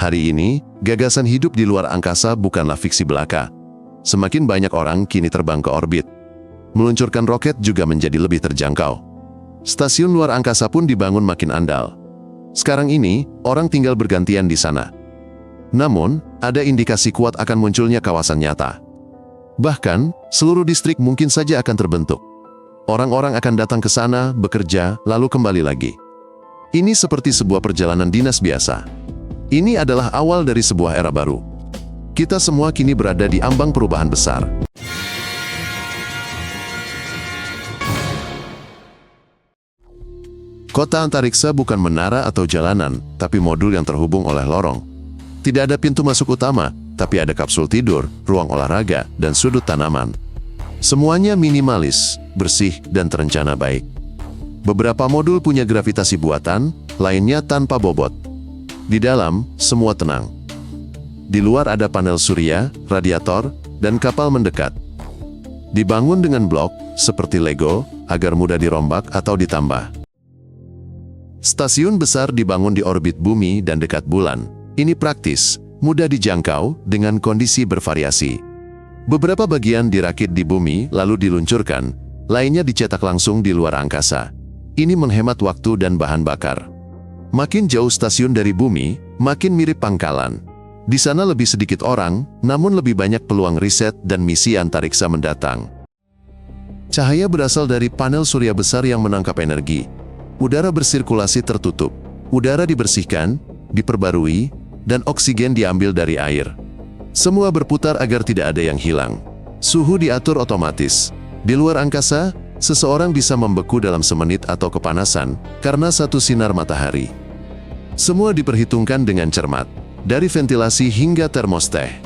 Hari ini, gagasan hidup di luar angkasa bukanlah fiksi belaka. Semakin banyak orang kini terbang ke orbit. Meluncurkan roket juga menjadi lebih terjangkau. Stasiun luar angkasa pun dibangun makin andal. Sekarang ini, orang tinggal bergantian di sana. Namun, ada indikasi kuat akan munculnya kawasan nyata. Bahkan, seluruh distrik mungkin saja akan terbentuk. Orang-orang akan datang ke sana, bekerja, lalu kembali lagi. Ini seperti sebuah perjalanan dinas biasa. Ini adalah awal dari sebuah era baru. Kita semua kini berada di ambang perubahan besar. Kota antariksa bukan menara atau jalanan, tapi modul yang terhubung oleh lorong. Tidak ada pintu masuk utama, tapi ada kapsul tidur, ruang olahraga, dan sudut tanaman. Semuanya minimalis, bersih, dan terencana baik. Beberapa modul punya gravitasi buatan, lainnya tanpa bobot. Di dalam, semua tenang. Di luar ada panel surya, radiator, dan kapal mendekat. Dibangun dengan blok, seperti Lego, agar mudah dirombak atau ditambah. Stasiun besar dibangun di orbit bumi dan dekat bulan. Ini praktis, mudah dijangkau, dengan kondisi bervariasi. Beberapa bagian dirakit di bumi lalu diluncurkan, lainnya dicetak langsung di luar angkasa. Ini menghemat waktu dan bahan bakar. Makin jauh stasiun dari bumi, makin mirip pangkalan. Di sana lebih sedikit orang, namun lebih banyak peluang riset dan misi antariksa mendatang. Cahaya berasal dari panel surya besar yang menangkap energi. Udara bersirkulasi tertutup, udara dibersihkan, diperbarui, dan oksigen diambil dari air. Semua berputar agar tidak ada yang hilang. Suhu diatur otomatis. Di luar angkasa, seseorang bisa membeku dalam semenit atau kepanasan karena satu sinar matahari. Semua diperhitungkan dengan cermat, dari ventilasi hingga termosteh.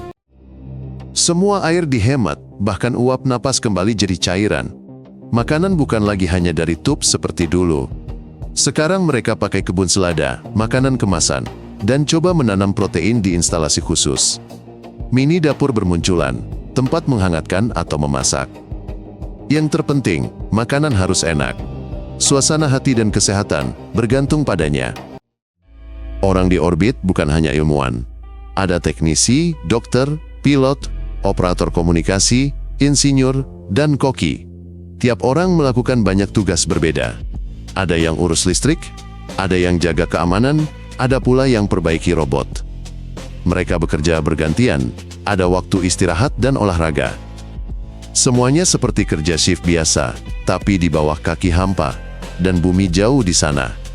Semua air dihemat, bahkan uap napas kembali jadi cairan. Makanan bukan lagi hanya dari tub seperti dulu. Sekarang mereka pakai kebun selada, makanan kemasan, dan coba menanam protein di instalasi khusus. Mini dapur bermunculan, tempat menghangatkan atau memasak. Yang terpenting, makanan harus enak. Suasana hati dan kesehatan bergantung padanya. Orang di orbit bukan hanya ilmuwan. Ada teknisi, dokter, pilot, operator komunikasi, insinyur, dan koki. Tiap orang melakukan banyak tugas berbeda. Ada yang urus listrik, ada yang jaga keamanan, ada pula yang perbaiki robot. Mereka bekerja bergantian, ada waktu istirahat dan olahraga. Semuanya seperti kerja shift biasa, tapi di bawah kaki hampa, dan bumi jauh di sana.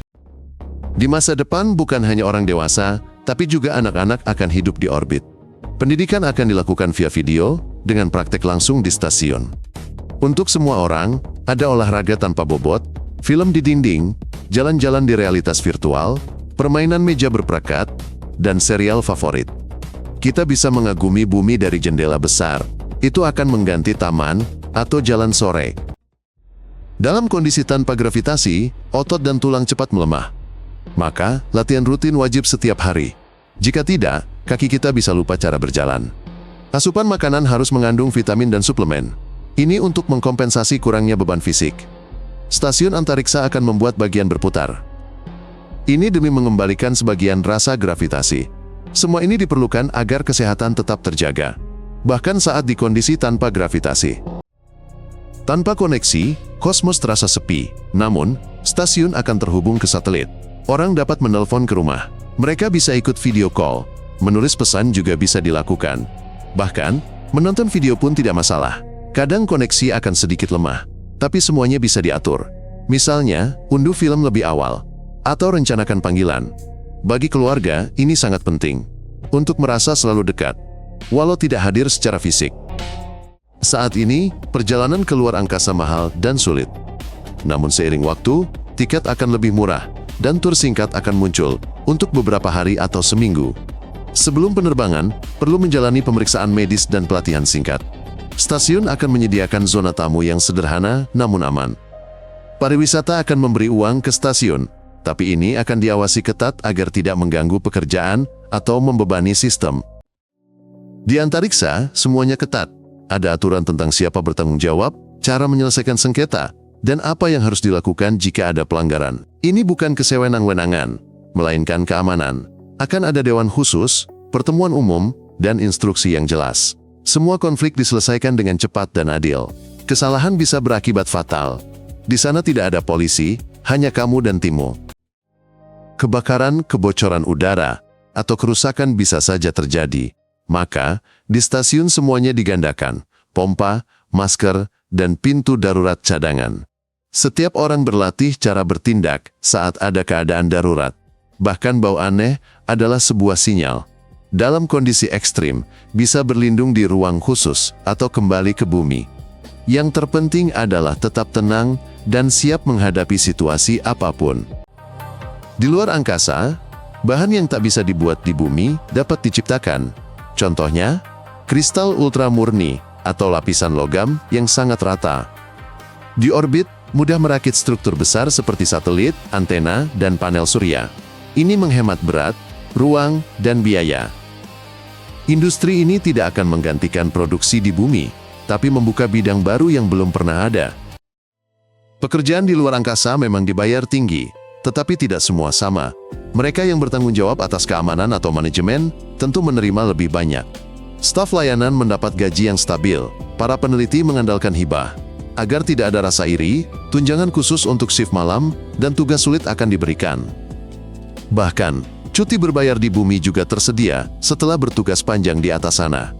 Di masa depan bukan hanya orang dewasa, tapi juga anak-anak akan hidup di orbit. Pendidikan akan dilakukan via video, dengan praktek langsung di stasiun. Untuk semua orang, ada olahraga tanpa bobot, film di dinding, jalan-jalan di realitas virtual, permainan meja berperangkat, dan serial favorit. Kita bisa mengagumi bumi dari jendela besar. Itu akan mengganti taman atau jalan sore. Dalam kondisi tanpa gravitasi, otot dan tulang cepat melemah. Maka, latihan rutin wajib setiap hari. Jika tidak, kaki kita bisa lupa cara berjalan. Asupan makanan harus mengandung vitamin dan suplemen. Ini untuk mengkompensasi kurangnya beban fisik. Stasiun antariksa akan membuat bagian berputar. Ini demi mengembalikan sebagian rasa gravitasi. Semua ini diperlukan agar kesehatan tetap terjaga, bahkan saat di kondisi tanpa gravitasi. Tanpa koneksi, kosmos terasa sepi. Namun, stasiun akan terhubung ke satelit. Orang dapat menelpon ke rumah. Mereka bisa ikut video call. Menulis pesan juga bisa dilakukan. Bahkan, menonton video pun tidak masalah. Kadang koneksi akan sedikit lemah, tapi semuanya bisa diatur. Misalnya, unduh film lebih awal, atau rencanakan panggilan. Bagi keluarga, ini sangat penting untuk merasa selalu dekat, walau tidak hadir secara fisik. Saat ini, perjalanan ke luar angkasa mahal dan sulit. Namun seiring waktu, tiket akan lebih murah, dan tur singkat akan muncul untuk beberapa hari atau seminggu. Sebelum penerbangan, perlu menjalani pemeriksaan medis dan pelatihan singkat. Stasiun akan menyediakan zona tamu yang sederhana namun aman. Pariwisata akan memberi uang ke stasiun, tapi ini akan diawasi ketat agar tidak mengganggu pekerjaan atau membebani sistem. Di antariksa, semuanya ketat. Ada aturan tentang siapa bertanggung jawab, cara menyelesaikan sengketa, dan apa yang harus dilakukan jika ada pelanggaran. Ini bukan kesewenang-wenangan, melainkan keamanan. Akan ada dewan khusus, pertemuan umum, dan instruksi yang jelas. Semua konflik diselesaikan dengan cepat dan adil. Kesalahan bisa berakibat fatal. Di sana tidak ada polisi, hanya kamu dan timmu. Kebakaran, kebocoran udara, atau kerusakan bisa saja terjadi. Maka, di stasiun semuanya digandakan, pompa, masker, dan pintu darurat cadangan. Setiap orang berlatih cara bertindak saat ada keadaan darurat. Bahkan bau aneh adalah sebuah sinyal. Dalam kondisi ekstrim, bisa berlindung di ruang khusus atau kembali ke bumi. Yang terpenting adalah tetap tenang dan siap menghadapi situasi apapun. Di luar angkasa, bahan yang tak bisa dibuat di bumi dapat diciptakan. Contohnya, kristal ultra murni atau lapisan logam yang sangat rata. Di orbit, mudah merakit struktur besar seperti satelit, antena, dan panel surya. Ini menghemat berat, ruang, dan biaya. Industri ini tidak akan menggantikan produksi di bumi, tapi membuka bidang baru yang belum pernah ada. Pekerjaan di luar angkasa memang dibayar tinggi, tetapi tidak semua sama. Mereka yang bertanggung jawab atas keamanan atau manajemen tentu menerima lebih banyak. Staf layanan mendapat gaji yang stabil, para peneliti mengandalkan hibah. Agar tidak ada rasa iri, tunjangan khusus untuk shift malam, dan tugas sulit akan diberikan. Bahkan, cuti berbayar di bumi juga tersedia setelah bertugas panjang di atas sana.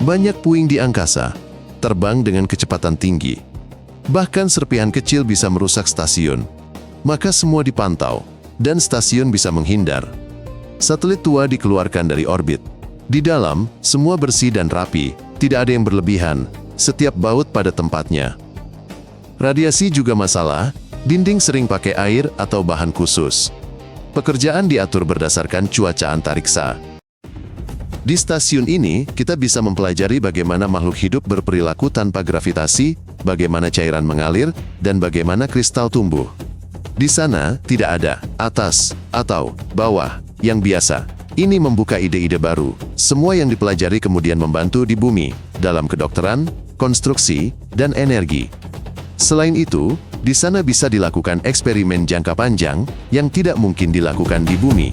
Banyak puing di angkasa, terbang dengan kecepatan tinggi. Bahkan serpihan kecil bisa merusak stasiun. Maka semua dipantau, dan stasiun bisa menghindar. Satelit tua dikeluarkan dari orbit. Di dalam, semua bersih dan rapi, tidak ada yang berlebihan, setiap baut pada tempatnya. Radiasi juga masalah, dinding sering pakai air atau bahan khusus. Pekerjaan diatur berdasarkan cuaca antariksa. Di stasiun ini, kita bisa mempelajari bagaimana makhluk hidup berperilaku tanpa gravitasi, bagaimana cairan mengalir, dan bagaimana kristal tumbuh. Di sana, tidak ada atas atau bawah yang biasa. Ini membuka ide-ide baru. Semua yang dipelajari kemudian membantu di bumi, dalam kedokteran, konstruksi, dan energi. Selain itu, di sana bisa dilakukan eksperimen jangka panjang yang tidak mungkin dilakukan di bumi.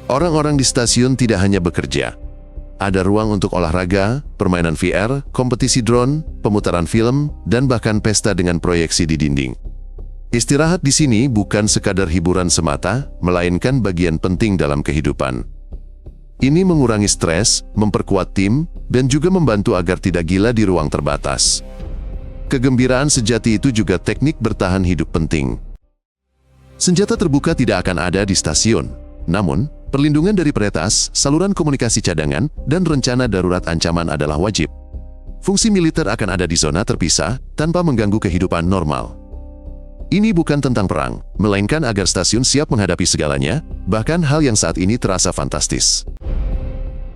Orang-orang di stasiun tidak hanya bekerja. Ada ruang untuk olahraga, permainan VR, kompetisi drone, pemutaran film, dan bahkan pesta dengan proyeksi di dinding. Istirahat di sini bukan sekadar hiburan semata, melainkan bagian penting dalam kehidupan. Ini mengurangi stres, memperkuat tim, dan juga membantu agar tidak gila di ruang terbatas. Kegembiraan sejati itu juga teknik bertahan hidup penting. Senjata terbuka tidak akan ada di stasiun. Namun, perlindungan dari peretas, saluran komunikasi cadangan, dan rencana darurat ancaman adalah wajib. Fungsi militer akan ada di zona terpisah, tanpa mengganggu kehidupan normal. Ini bukan tentang perang, melainkan agar stasiun siap menghadapi segalanya, bahkan hal yang saat ini terasa fantastis.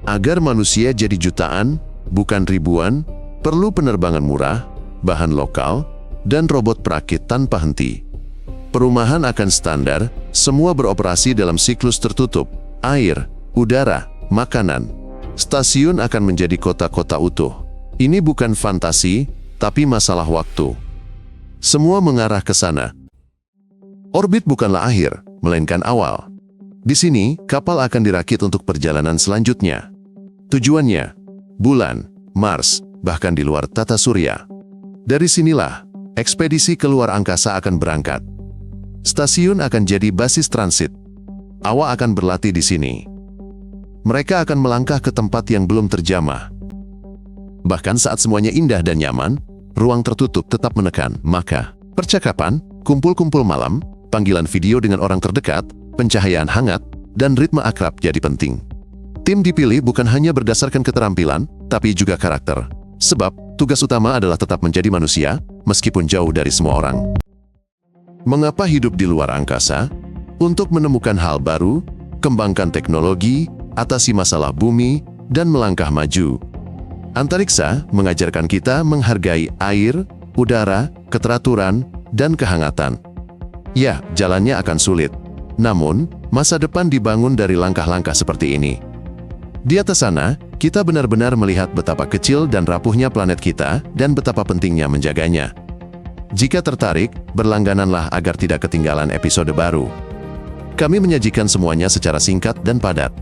Agar manusia jadi jutaan, bukan ribuan, perlu penerbangan murah, bahan lokal, dan robot perakit tanpa henti. Perumahan akan standar, semua beroperasi dalam siklus tertutup, air, udara, makanan. Stasiun akan menjadi kota-kota utuh. Ini bukan fantasi, tapi masalah waktu. Semua mengarah ke sana. Orbit bukanlah akhir, melainkan awal. Di sini, kapal akan dirakit untuk perjalanan selanjutnya. Tujuannya, bulan, Mars, bahkan di luar tata surya. Dari sinilah, ekspedisi keluar angkasa akan berangkat. Stasiun akan jadi basis transit. Awak akan berlatih di sini. Mereka akan melangkah ke tempat yang belum terjamah. Bahkan saat semuanya indah dan nyaman, ruang tertutup tetap menekan. Maka, percakapan, kumpul-kumpul malam, panggilan video dengan orang terdekat, pencahayaan hangat, dan ritme akrab jadi penting. Tim dipilih bukan hanya berdasarkan keterampilan, tapi juga karakter. Sebab, tugas utama adalah tetap menjadi manusia, meskipun jauh dari semua orang. Mengapa hidup di luar angkasa? Untuk menemukan hal baru, kembangkan teknologi, atasi masalah bumi, dan melangkah maju. Antariksa mengajarkan kita menghargai air, udara, keteraturan, dan kehangatan. Ya, jalannya akan sulit. Namun, masa depan dibangun dari langkah-langkah seperti ini. Di atas sana, kita benar-benar melihat betapa kecil dan rapuhnya planet kita dan betapa pentingnya menjaganya. Jika tertarik, berlanggananlah agar tidak ketinggalan episode baru. Kami menyajikan semuanya secara singkat dan padat.